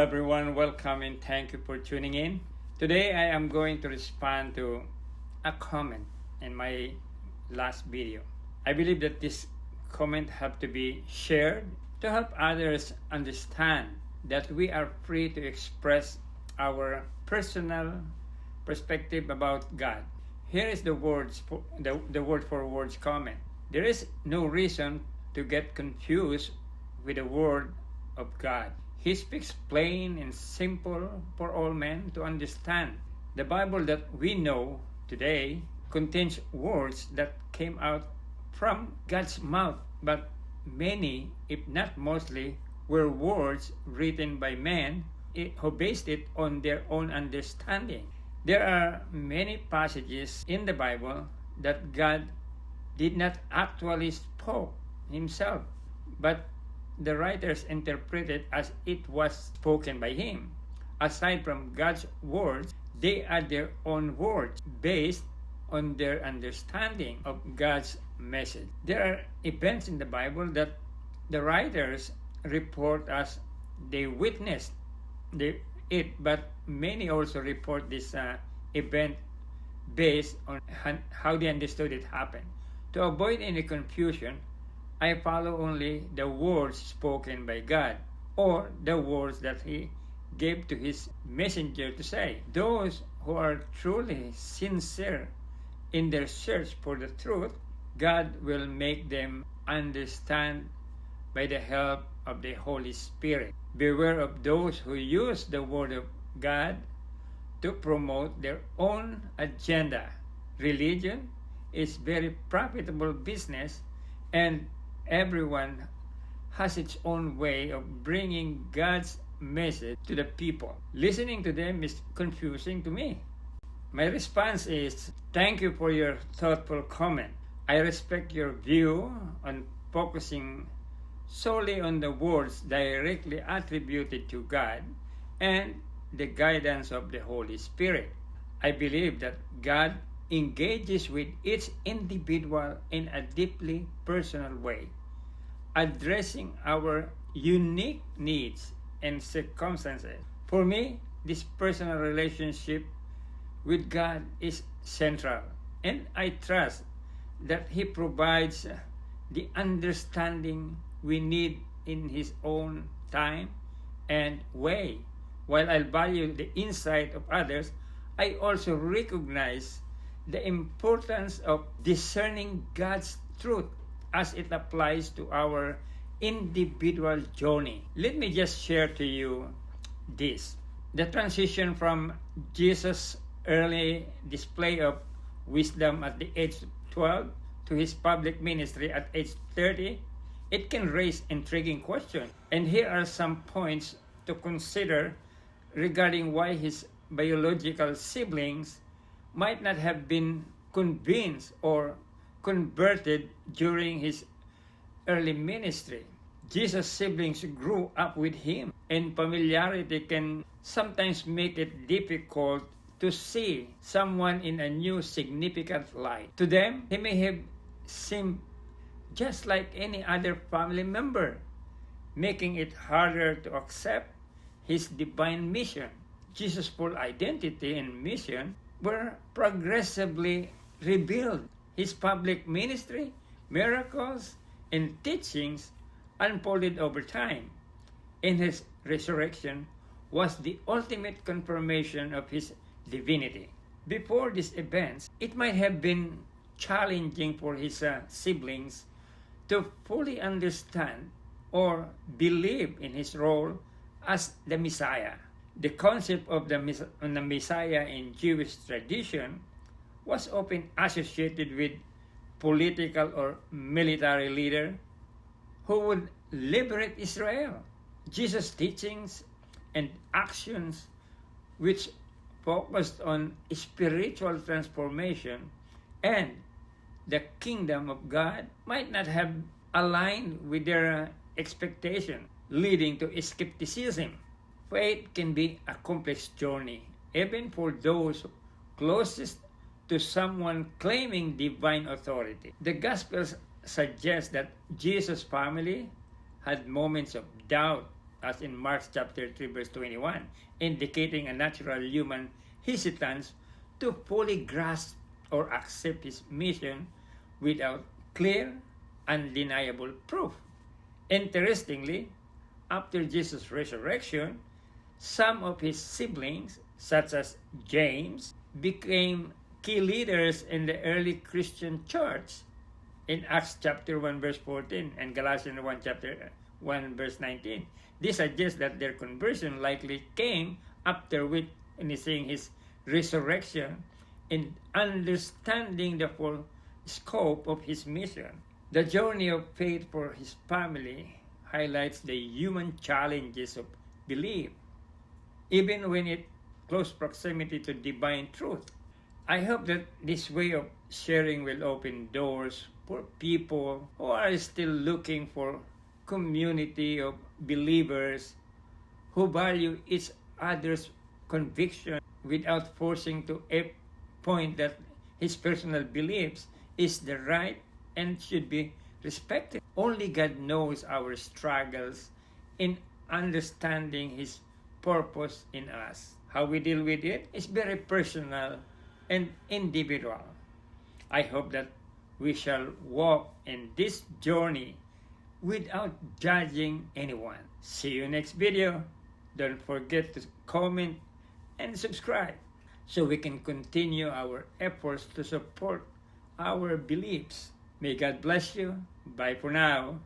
everyone, welcome and thank you for tuning in. Today I am going to respond to a comment in my last video. I believe that this comment have to be shared to help others understand that we are free to express our personal perspective about God. Here is the word for words comment. There is no reason to get confused with the word of God. He speaks plain and simple for all men to understand. The Bible that we know today contains words that came out from God's mouth, but many, if not mostly, were words written by men who based it on their own understanding. There are many passages in the Bible that God did not actually spoke himself, but the writers interpret it as it was spoken by him. Aside from God's words, they add their own words based on their understanding of God's message. There are events in the Bible that the writers report as they witnessed it, but many also report this event based on how they understood it happened. To avoid any confusion, I follow only the words spoken by God, or the words that He gave to His messenger to say. Those who are truly sincere in their search for the truth, God will make them understand by the help of the Holy Spirit. Beware of those who use the Word of God to promote their own agenda. Religion is very profitable business, and everyone has its own way of bringing God's message to the people. Listening to them is confusing to me. My response is, thank you for your thoughtful comment. I respect your view on focusing solely on the words directly attributed to God and the guidance of the Holy Spirit. I believe that God engages with each individual in a deeply personal way, addressing our unique needs and circumstances. For me, this personal relationship with God is central, and I trust that He provides the understanding we need in His own time and way. While I value the insight of others, I also recognize the importance of discerning God's truth as it applies to our individual journey. Let me just share to you this. The transition from Jesus' early display of wisdom at the age of 12 to his public ministry at age 30, it can raise intriguing questions. And here are some points to consider regarding why his biological siblings might not have been convinced or converted during his early ministry. Jesus' siblings grew up with him, and familiarity can sometimes make it difficult to see someone in a new significant light. To them, he may have seemed just like any other family member, making it harder to accept his divine mission. Jesus' full identity and mission were progressively revealed. His public ministry, miracles, and teachings unfolded over time. And his resurrection was the ultimate confirmation of his divinity. Before these events, it might have been challenging for his siblings to fully understand or believe in his role as the Messiah. The concept of the Messiah in Jewish tradition was often associated with political or military leader who would liberate Israel. Jesus' teachings and actions, which focused on spiritual transformation and the kingdom of God, might not have aligned with their expectation, leading to skepticism. Faith can be a complex journey, even for those closest to someone claiming divine authority. The Gospels suggest that Jesus' family had moments of doubt as in Mark chapter 3 verse 21, indicating a natural human hesitance to fully grasp or accept his mission without clear, undeniable proof. Interestingly, after Jesus' resurrection, some of his siblings, such as James, became key leaders in the early Christian church in Acts chapter 1 verse 14 and Galatians 1 chapter 1 verse 19. This suggests that their conversion likely came after witnessing his resurrection and understanding the full scope of his mission. The journey of faith for his family highlights the human challenges of belief, even when in close proximity to divine truth. I hope that this way of sharing will open doors for people who are still looking for community of believers who value each other's conviction without forcing to a point that his personal beliefs is the right and should be respected. Only God knows our struggles in understanding his purpose in us. How we deal with it is very personal and individual. I hope that we shall walk in this journey without judging anyone. See you next video. Don't forget to comment and subscribe so we can continue our efforts to support our beliefs. May God bless you. Bye for now.